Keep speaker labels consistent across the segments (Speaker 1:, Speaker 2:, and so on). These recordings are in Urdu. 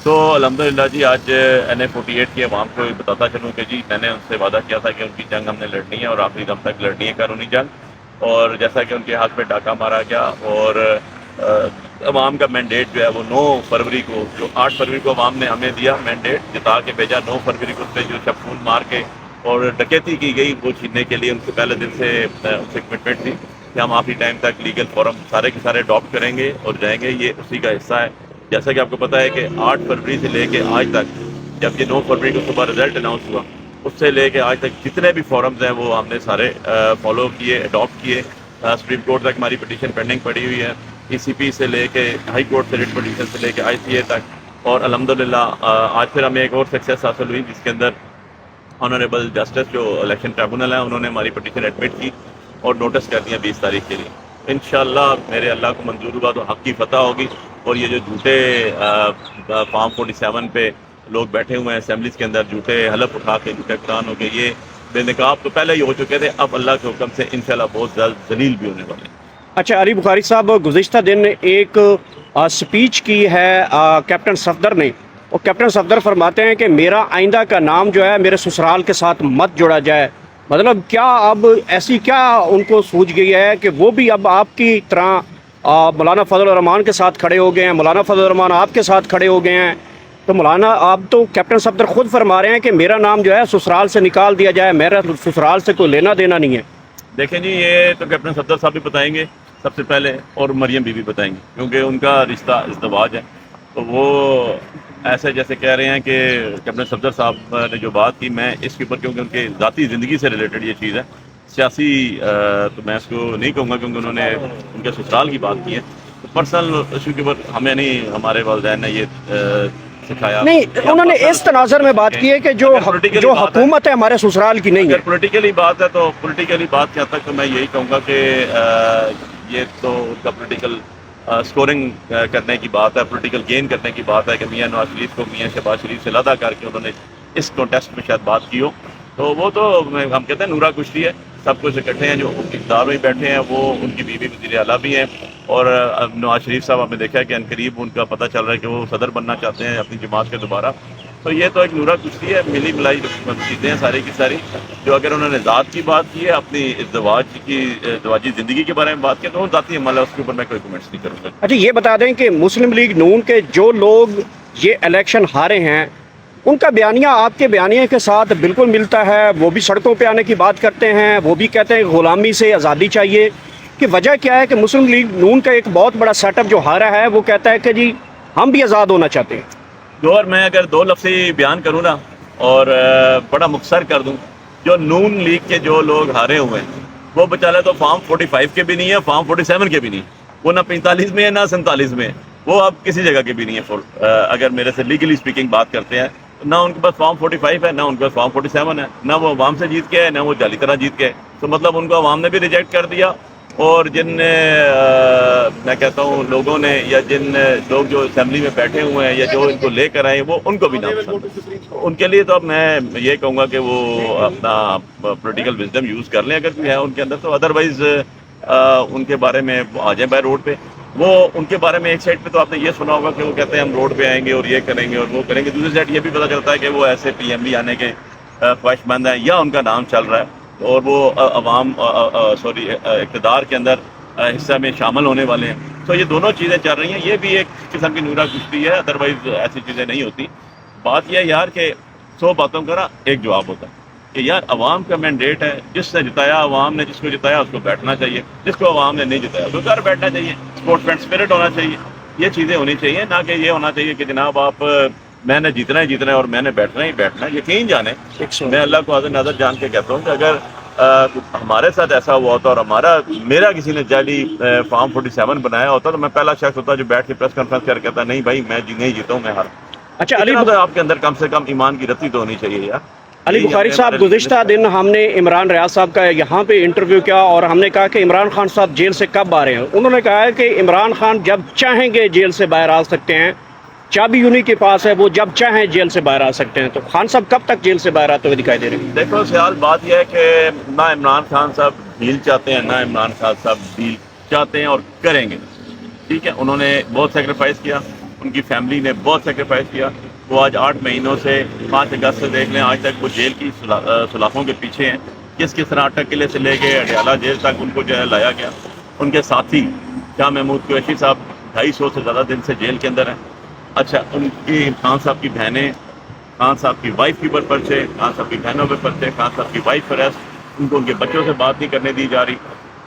Speaker 1: تو الحمدللہ جی آج NA48 کی عوام کو بتاتا چلوں کہ جی میں نے ان سے وعدہ کیا تھا کہ ان کی جنگ ہم نے لڑنی ہے اور آخری دم تک لڑنی ہے قانونی جنگ، اور جیسا کہ ان کے ہاتھ پہ ڈاکہ مارا گیا، اور عوام کا مینڈیٹ جو ہے وہ 9 فروری کو، جو 8 فروری کو عوام نے ہمیں دیا مینڈیٹ، جتا کے بھیجا 9 فروری کو، اس پہ جو چپون مار کے اور ڈکیتی کی گئی وہ چھیننے کے لیے ان سے پہلے دن سے ان سے کمٹمنٹ تھی کہ ہم آخری ٹائم تک لیگل فورم سارے کے سارے اڈاپٹ کریں گے اور جائیں گے، یہ اسی کا حصہ ہے۔ جیسا کہ آپ کو پتہ ہے کہ 8 فروری سے لے کے آج تک، جب یہ 9 فروری کو صبح رزلٹ اناؤنس ہوا، اس سے لے کے آج تک جتنے بھی فورمز ہیں وہ ہم نے سارے فالو کیے، اڈاپٹ کیے۔ سپریم کورٹ تک ہماری پٹیشن پینڈنگ پڑی ہوئی ہے، ECP سے لے کے ہائی کورٹ سے ریٹ پٹیشن سے لے کے ICA تک، اور الحمدللہ آج پھر ہمیں ایک اور سکسیس حاصل ہوئی جس کے اندر آنریبل جسٹس جو الیکشن ٹریبونل ہے انہوں نے ہماری پٹیشن ایڈمٹ کی اور نوٹس کر دیا 20 تاریخ کے لیے۔ انشاءاللہ میرے اللہ کو منظور ہوا تو حق کی فتح ہوگی، اور یہ جو جھوٹے فارم 47 پہ لوگ بیٹھے ہوئے ہیں اسمبلیز کے اندر، جھوٹے حلف اٹھا کے، جھوٹے قرآن ہو کے، یہ بے نقاب تو پہلے ہی ہو چکے تھے، اب اللہ کے حکم سے انشاءاللہ بہت جلد ذلیل بھی ہونے والے ہیں۔
Speaker 2: اچھا علی بخاری صاحب، گزشتہ دن ایک سپیچ کی ہے کیپٹن صفدر نے، اور کیپٹن صفدر فرماتے ہیں کہ میرا آئندہ کا نام جو ہے میرے سسرال کے ساتھ مت جوڑا جائے۔ مطلب کیا اب ایسی کیا ان کو سوچ گئی ہے کہ وہ بھی اب آپ کی طرح مولانا فضل الرحمان کے ساتھ کھڑے ہو گئے ہیں، مولانا فضل الرحمان آپ کے ساتھ کھڑے ہو گئے ہیں؟ تو مولانا آپ تو کیپٹن صفدر خود فرما رہے ہیں کہ میرا نام جو ہے سسرال سے نکال دیا جائے، میرا سسرال سے کوئی لینا دینا نہیں ہے۔
Speaker 1: دیکھیں جی، یہ تو کیپٹن صفدر صاحب بھی بتائیں گے سب سے پہلے، اور مریم بی بھی بتائیں گے، کیونکہ ان کا رشتہ ازدواج ہے، تو وہ ایسے جیسے کہہ رہے ہیں کہ کیپٹن صفدر صاحب نے جو بات کی، میں اس کے اوپر، کیونکہ ان کے ذاتی زندگی سے ریلیٹڈ یہ چیز ہے، سیاسی تو میں اس کو نہیں کہوں گا، کیونکہ انہوں نے ان کے سسرال کی بات کی ہے، تو پرسنل ایشو کے اوپر ہمیں نہیں، ہمارے والدین نے یہ سکھایا
Speaker 2: نہیں، انہوں نے اس تناظر میں بات کی ہے کہ جو حکومت ہے ہمارے سسرال کی نہیں ہے۔
Speaker 1: اگر پولیٹیکلی بات ہے تو پولیٹیکلی بات کے حد تک تو میں یہی کہوں گا کہ یہ تو ان کا پولیٹیکل سکورنگ کرنے کی بات ہے، پولیٹیکل گین کرنے کی بات ہے کہ میاں نواز شریف کو میاں شہباز شریف سے علیحدہ کر کے انہوں نے اس کانٹیسٹ میں شاید بات کی ہو، تو وہ تو ہم کہتے ہیں نورا کشتی ہے، سب کچھ اکٹھے ہیں، جو اقتدار میں بیٹھے ہیں، وہ ان کی بیوی وزیر اعلیٰ بھی ہیں، اور نواز شریف صاحب ہم نے دیکھا ہے کہ عنقریب ان کا پتہ چل رہا ہے کہ وہ صدر بننا چاہتے ہیں اپنی جماعت کے دوبارہ، تو یہ تو ایک نورا کشتی ہے، ملی ملائی چیزیں ہیں ساری کی ساری، جو اگر انہوں نے ذات کی بات کی ہے، اپنی ازدواجی زندگی کے بارے میں بات کی، تو وہ ذاتی عمل ہے، اس کے اوپر میں کوئی کمنٹس نہیں کروں گا۔
Speaker 2: اچھا یہ بتا دیں کہ مسلم لیگ نون کے جو لوگ یہ الیکشن ہارے ہیں، ان کا بیانیہ آپ کے بیانیے کے ساتھ بالکل ملتا ہے، وہ بھی سڑکوں پہ آنے کی بات کرتے ہیں، وہ بھی کہتے ہیں غلامی سے آزادی چاہیے، کہ وجہ کیا ہے کہ مسلم لیگ نون کا ایک بہت بڑا سیٹ اپ جو ہارا ہے وہ کہتا ہے کہ جی ہم بھی آزاد ہونا چاہتے ہیں؟
Speaker 1: اور میں اگر 2 لفظی بیان کروں نا، اور بڑا مختصر کر دوں، جو نون لیگ کے جو لوگ ہارے ہوئے ہیں وہ بچارے تو فارم 45 کے بھی نہیں ہے، فارم 47 کے بھی نہیں، وہ نہ 45 میں ہے نہ 47 میں ہے، وہ اب کسی جگہ کے بھی نہیں ہے، اگر میرے سے لیگلی اسپیکنگ بات کرتے ہیں، نہ ان کے پاس فارم 45 ہے، نہ ان کے پاس فارم 47 ہے، نہ وہ عوام سے جیت کے ہے، نہ وہ جعلی طرح جیت کے ہے، تو مطلب ان کو عوام نے بھی ریجیکٹ کر دیا، اور جن میں کہتا ہوں لوگوں نے، یا جن لوگ جو اسمبلی میں بیٹھے ہوئے ہیں یا جو ان کو لے کر آئے وہ ان کو بھی ناپسند، ان کے لیے تو اب میں یہ کہوں گا کہ وہ اپنا پولیٹیکل وزڈم یوز کر لیں اگر کوئی ہے ان کے اندر، تو ادروائز ان کے بارے میں آ جائیں بائی روڈ پہ۔ وہ ان کے بارے میں ایک سائڈ پہ تو آپ نے یہ سنا ہوگا کہ وہ کہتے ہیں ہم روڈ پہ آئیں گے اور یہ کریں گے اور وہ کریں گے، دوسری سائڈ یہ بھی پتہ چلتا ہے کہ وہ ایسے PMB آنے کے خواہش مند ہیں یا ان کا نام چل رہا ہے اور وہ عوام اقتدار کے اندر حصہ میں شامل ہونے والے ہیں، تو یہ دونوں چیزیں چل رہی ہیں، یہ بھی ایک قسم کی نورا کشتی ہے، ادروائز ایسی چیزیں نہیں ہوتی۔ بات یہ ہے یار کہ 100 باتوں کا نا ایک جواب ہوتا ہے کہ یار عوام کا مینڈیٹ ہے، جس نے جتایا عوام نے، جس کو جتایا اس کو بیٹھنا چاہیے، جس کو عوام نے نہیں جتایا اس کو گھر بیٹھنا چاہیے، اسپورٹس مین اسپرٹ ہونا چاہیے، یہ چیزیں ہونی چاہیے، نہ کہ یہ ہونا چاہیے کہ جناب آپ میں نے جیتنا ہی جیتنا ہے اور میں نے بیٹھنا ہی بیٹھنا ہے۔ یقین جانے، میں اللہ کو حاضر ناظر جان کے کہتا ہوں کہ اگر ہمارے ساتھ ایسا ہوا ہوتا اور میرا کسی نے جعلی فارم 47 بنایا ہوتا تو میں پہلا شخص ہوتا جو بیٹھ کے پریس کانفرنس کر کہتا نہیں بھائی میں نہیں جیتا ہوں، میں ہار۔
Speaker 2: اچھا علی
Speaker 1: تو آپ کے اندر کم سے کم ایمان کی رتی تو ہونی چاہیے یار۔
Speaker 2: علی بخاری صاحب، گزشتہ دن ہم نے عمران ریاض صاحب کا یہاں پہ انٹرویو کیا اور ہم نے کہا کہ عمران خان صاحب جیل سے کب آ رہے ہیں؟ انہوں نے کہا ہے کہ عمران خان جب چاہیں گے جیل سے باہر آ سکتے ہیں، چابی انہی کے پاس ہے، وہ جب چاہیں جیل سے باہر آ سکتے ہیں، تو خان صاحب کب تک جیل سے باہر آتے ہوئے دکھائی دے رہے ہیں؟
Speaker 1: دیکھو سیال بات یہ ہے کہ نہ عمران خان صاحب ڈیل چاہتے ہیں، نہ عمران خان صاحب ڈیل چاہتے ہیں اور کریں گے، ٹھیک ہے، انہوں نے بہت سیکریفائس کیا، ان کی فیملی نے بہت سیکریفائس کیا. وہ آج 8 مہینوں سے 5 اگست سے دیکھ لیں آج تک وہ جیل کی سلاخوں کے پیچھے ہیں. کس طرح اٹک قلعے سے لے کے اڈیالہ جیل تک ان کو جو ہے لایا گیا. ان کے ساتھی شاہ محمود قریشی صاحب 250 سے زیادہ دن سے جیل کے اندر ہیں. اچھا ان کی خان صاحب کی بہنیں، خان صاحب کی وائف کے اوپر پرچے، خان صاحب کی بہنوں پہ پرچے، خان صاحب کی وائف اریسٹ، ان کو ان کے بچوں سے بات نہیں کرنے دی جا رہی.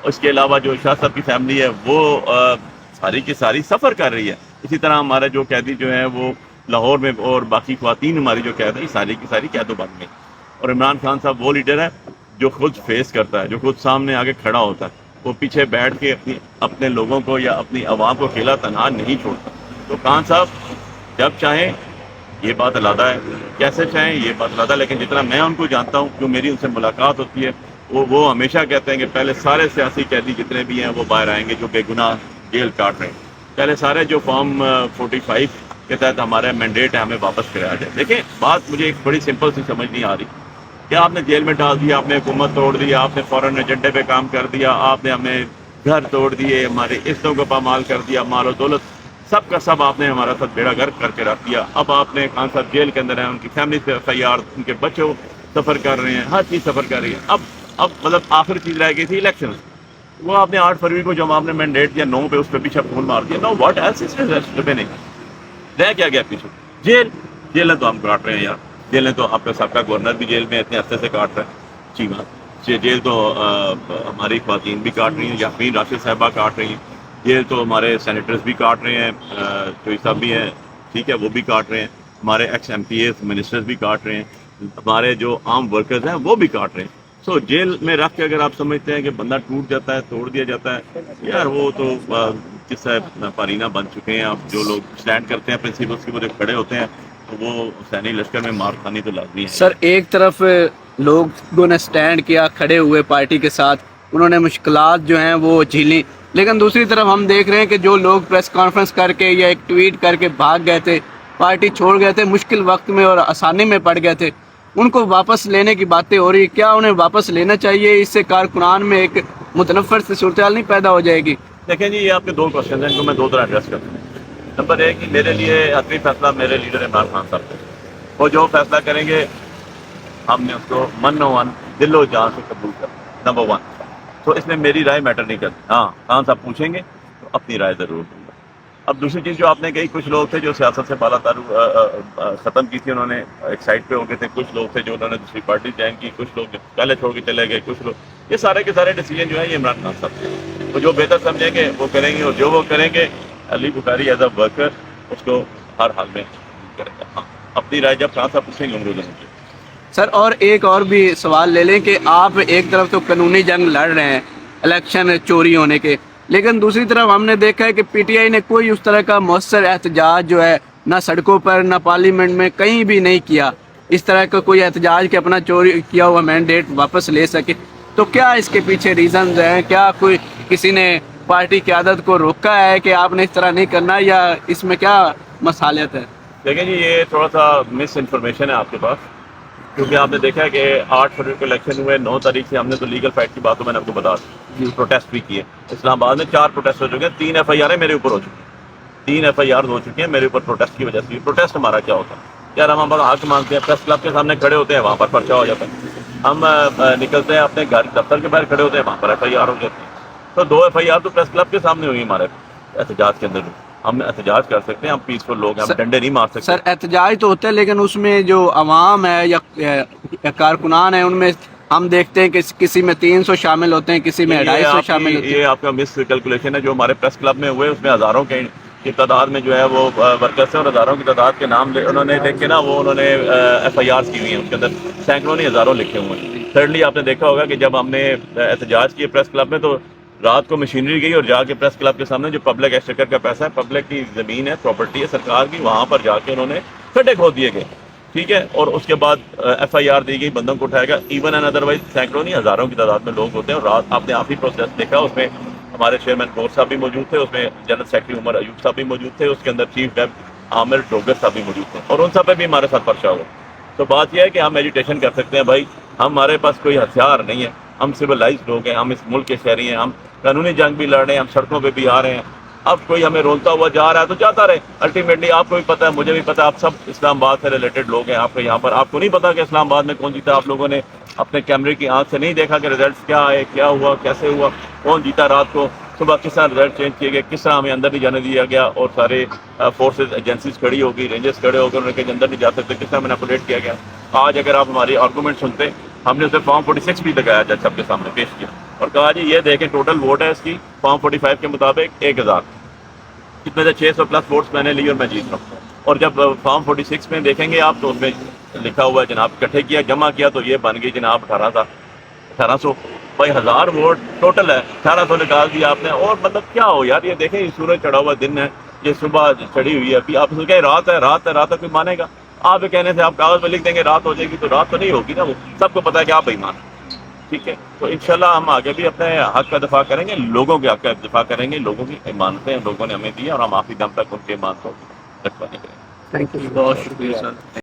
Speaker 1: اس کے علاوہ جو شاہ صاحب کی فیملی ہے وہ ساری کی ساری سفر کر رہی ہے. اسی طرح ہمارے جو قیدی جو ہیں وہ لاہور میں اور باقی خواتین ہماری جو قید ہیں ساری کی ساری قید و بند میں. اور عمران خان صاحب وہ لیڈر ہے جو خود فیس کرتا ہے، جو خود سامنے آگے کھڑا ہوتا ہے. وہ پیچھے بیٹھ کے اپنے لوگوں کو یا اپنی عوام کو اکیلا تنہا نہیں چھوڑتا. تو خان صاحب جب چاہیں یہ بات علیحدہ ہے، کیسے چاہیں یہ بات علیحدہ، لیکن جتنا میں ان کو جانتا ہوں، جو میری ان سے ملاقات ہوتی ہے، وہ ہمیشہ کہتے ہیں کہ پہلے سارے سیاسی قیدی جتنے بھی ہیں وہ باہر آئیں گے جو بے گناہ جیل کاٹ رہے ہیں. پہلے سارے جو فارم 45 کے تحت ہمارا مینڈیٹ ہے ہمیں واپس کرایا جائے. دیکھیں بات مجھے ایک بڑی سمپل سی سمجھ نہیں آ رہی کہ آپ نے جیل میں ڈال دیا، آپ نے حکومت توڑ دیا، آپ نے فورن ایجنڈے پہ کام کر دیا، آپ نے ہمیں گھر توڑ دیے، ہمارے عزتوں کو پامال کر دیا، مال و دولت سب کا سب آپ نے ہمارا ساتھ بیڑا گرک کر کے رکھ دیا. اب آپ نے خان صاحب جیل کے اندر ہیں، ان کی فیملی سے FIR، ان کے بچوں سفر کر رہے ہیں، ہر چیز سفر کر رہی ہے. اب مطلب آخر چیز رہ گئی تھی الیکشن، وہ آپ نے 8 فروری کو جب آپ نے مینڈیٹ دیا 9 پہ اس پہ پیچھے فون مار دیا. نو واٹ ایلس از نہیں رہ کیا گیا پیچھے؟ جیلیں تو ہم کاٹ رہے ہیں یار. جیلیں تو آپ کا سابقہ گورنر بھی جیل میں اتنے عرصے سے کاٹ رہے ہیں. جی بات جیل تو ہماری خواتین بھی کاٹ رہی ہیں، یاسمین راشد صاحبہ کاٹ رہی ہیں. جیل تو ہمارے سینیٹرز بھی کاٹ رہے ہیں، چوئی صاحب بھی ہیں، ٹھیک ہے، وہ بھی کاٹ رہے ہیں. ہمارے ایکس MPs منسٹرز بھی کاٹ رہے ہیں. ہمارے جو عام ورکرز ہیں وہ بھی کاٹ رہے ہیں. سو جیل میں رکھ کے اگر آپ سمجھتے ہیں کہ بندہ ٹوٹ جاتا ہے، توڑ دیا جاتا ہے، یار وہ تو کس پارینہ بن چکے ہیں. آپ جو لوگ اسٹینڈ کرتے ہیں پرنسپلس کی، وہ جو کھڑے ہوتے ہیں تو وہ حسینی لشکر میں مار کھانی تو لازمی ہے.
Speaker 3: سر ایک طرف لوگوں نے سٹینڈ کیا، کھڑے ہوئے پارٹی کے ساتھ، انہوں نے مشکلات جو ہیں وہ جھیلیں، لیکن دوسری طرف ہم دیکھ رہے ہیں کہ جو لوگ پریس کانفرنس کر کے یا ایک ٹویٹ کر کے بھاگ گئے تھے، پارٹی چھوڑ گئے تھے، مشکل وقت میں اور آسانی میں پڑ گئے تھے، ان کو واپس لینے کی باتیں ہو رہی. کیا انہیں واپس لینا چاہیے؟ اس سے کارکنان میں ایک متنفر سے صورتحال نہیں پیدا ہو جائے گی؟
Speaker 1: دیکھیں جی، یہ آپ کے 2 کوشچن ہیں، ان کو میں 2 طرح ایڈریس کرتا ہوں. نمبر 1 کہ میرے لیے حتمی فیصلہ میرے لیڈر عمران خان صاحب کو، وہ جو فیصلہ کریں گے ہم نے اس کو من و دل و جان سے قبول کرنا. نمبر 1 تو اس میں میری رائے میٹر نہیں کرتی. ہاں خان صاحب پوچھیں گے تو اپنی رائے ضرور دوں گا. اب دوسری چیز جو آپ نے کہی، کچھ لوگ تھے جو سیاست سے بالا تر ختم کی تھی، انہوں نے ایک سائڈ پہ ہو گئے تھے. کچھ لوگ تھے جو انہوں نے دوسری پارٹی جوائن کی، کچھ لوگ پہلے چھوڑ کے چلے گئے، کچھ لوگ، یہ سارے کے سارے ڈیسیجن جو ہے یہ عمران خان صاحب کے. وہ جو بہتر سمجھیں گے وہ کریں گے، اور جو وہ کریں گے علی بخاری ایز اے ورکر اس کو ہر حال میں کرے گا. ہاں اپنی رائے جب خان صاحب پوچھیں گے ہم روزانہ.
Speaker 3: سر اور ایک اور بھی سوال لے لیں کہ آپ ایک طرف تو قانونی جنگ لڑ رہے ہیں الیکشن چوری ہونے کے، لیکن دوسری طرف ہم نے دیکھا ہے کہ PTI نے کوئی اس طرح کا مؤثر احتجاج جو ہے نہ سڑکوں پر نہ پارلیمنٹ میں کہیں بھی نہیں کیا، اس طرح کا کوئی احتجاج کہ اپنا چوری کیا ہوا مینڈیٹ واپس لے سکے. تو کیا اس کے پیچھے ریزنز ہیں؟ کیا کوئی کسی نے پارٹی قیادت کو روکا ہے کہ آپ نے اس طرح نہیں کرنا، یا اس میں کیا مصالحت ہے؟
Speaker 1: دیکھیں جی، یہ تھوڑا سا مس انفارمیشن ہے آپ کے پاس، کیونکہ آپ نے دیکھا ہے کہ 8 فروری کو الیکشن ہوئے، 9 تاریخ سے ہم نے تو لیگل فائٹ کی بات تو میں نے آپ کو بتا دی، پروٹیسٹ بھی کیے. اسلام آباد میں 4 پروٹیسٹ ہو چکے ہیں، 3 FIR میرے اوپر ہو چکی ہیں، 3 FIR ہو چکی ہیں میرے اوپر پروٹیسٹ کی وجہ سے. پروٹیسٹ ہمارا کیا ہوتا ہے یار؟ ہم ہمارا حق مانگتے ہیں، پریس کلب کے سامنے کھڑے ہوتے ہیں، وہاں پر پرچہ ہو جاتا ہے. ہم نکلتے ہیں اپنے گھر دفتر کے باہر کھڑے ہوتے ہیں، وہاں پر FIR ہو جاتی ہے. تو 2 FIR تو پریس کلب کے سامنے ہوئی ہمارے احتجاج کے اندر. ہم احتجاج کر سکتے ہیں، ہم پیسفل لوگ ہیں، ہم ڈنڈے نہیں مار سکتے.
Speaker 3: سر احتجاج تو ہوتا ہے، لیکن اس میں جو عوام ہے یا کارکنان ہیں، ان میں ہم دیکھتے ہیں کہ کسی میں 300 شامل ہوتے ہیں، کسی میں 250 شامل ہوتے ہیں.
Speaker 1: یہ آپ کا مس کیلکولیشن ہے. جو ہمارے پریس کلب میں ہوئے اس میں ہزاروں کی تعداد میں جو ہے وہ ورکرس ہیں، اور ہزاروں کی تعداد کے نام انہوں نے لکھ کے نا وہ انہوں نے FIRs کی ہوئی ہیں، اس کے اندر سینکڑوں نہیں ہزاروں لکھے ہوئے ہیں. تھرڈلی آپ نے دیکھا ہوگا کہ جب ہم نے احتجاج کیے پریس کلب میں تو رات کو مشینری گئی اور جا کے پریس کلب کے سامنے جو پبلک ایکسچیکر کا پیسہ ہے، پبلک کی زمین ہے، پراپرٹی ہے سرکار کی، وہاں پر جا کے انہوں نے کھڈے کھود دیے گئے، ٹھیک ہے. اور اس کے بعد FIR دی گئی، بندوں کو اٹھایا گیا. ایون اینڈ ادروائز سینکڑوں نہیں ہزاروں کی تعداد میں لوگ ہوتے ہیں. اور رات آپ نے آخری پروسیس دیکھا، اس میں ہمارے چیئرمین گور صاحب بھی موجود تھے، اس میں جنرل سیکرٹری عمر ایوب صاحب بھی موجود تھے، اس کے اندر چیف ویب عامر ڈوگر صاحب بھی موجود تھے، اور ان سب پہ بھی ہمارے ساتھ پرچہ ہوا. تو بات یہ ہے کہ ہم ایجیٹیشن کر سکتے ہیں بھائی، ہمارے پاس کوئی ہتھیار نہیں ہے، ہم سویلائزڈ لوگ ہیں، ہم اس ملک کے شہری ہیں، ہم قانونی جنگ بھی لڑ رہے ہیں، ہم سڑکوں پہ بھی آ رہے ہیں. اب کوئی ہمیں رولتا ہوا جا رہا ہے تو جاتا رہے. الٹیمیٹلی آپ کو بھی پتا ہے, مجھے بھی پتا ہے, آپ سب اسلام آباد سے ریلیٹڈ لوگ ہیں. آپ کے یہاں پر آپ کو نہیں پتا کہ اسلام آباد میں کون جیتا. آپ لوگوں نے اپنے کیمرے کی آنکھ سے نہیں دیکھا کہ ریزلٹس کیا آئے, کیا ہوا, کیسے ہوا, کون جیتا رات کو, صبح کس طرح ریزلٹ چینج کیے گئے, کس طرح ہمیں اندر نہیں جانے دیا گیا, اور سارے فورسز ایجنسیز کھڑی ہوگی, رینجرز کھڑے ہو گئے, انہوں نے کہیں اندر نہیں جا سکتے, کس طرح مینیپولیٹ کیا گیا. آج اگر آپ ہماری آرگومنٹ سنتے, ہم نے اسے فارم 46 بھی لگایا جج صاحب کے سامنے پیش کیا اور کہا جی یہ دیکھیں ٹوٹل ووٹ ہے اس کی فارم 45 کے مطابق 1000, جتنے سے 600 پلس ووٹس میں نے لی اور میں جیت رہا ہوں. اور جب فارم 46 میں دیکھیں گے آپ تو اس میں لکھا ہوا ہے جناب اکٹھے کیا, جمع کیا تو یہ بن گئی جناب 1800. بھائی 1000 ووٹ ٹوٹل ہے, 1800 نکال دیا آپ نے. اور مطلب کیا ہو یار, یہ دیکھیں یہ سورج چڑھا ہوا دن ہے, یہ صبح چڑھی ہوئی ہے, ابھی آپ اس کہیں رات ہے, رات ہے, رات ہے, کوئی مانے گا؟ آپ کے کہنے سے آپ کاغذ پہ لکھ دیں گے رات ہو جائے گی, تو رات تو نہیں ہوگی نا. وہ سب کو پتا ہے کہ آپ بےایمان ہیں. ٹھیک ہے, تو انشاءاللہ ہم آگے بھی اپنے حق کا دفاع کریں گے, لوگوں کے حق کا دفاع کریں گے. لوگوں کی امانتیں لوگوں نے ہمیں دی اور ہم آخری دم تک ان کے ایمان کو رکھوانے کریں گے.
Speaker 3: تھینک یو, بہت شکریہ سر.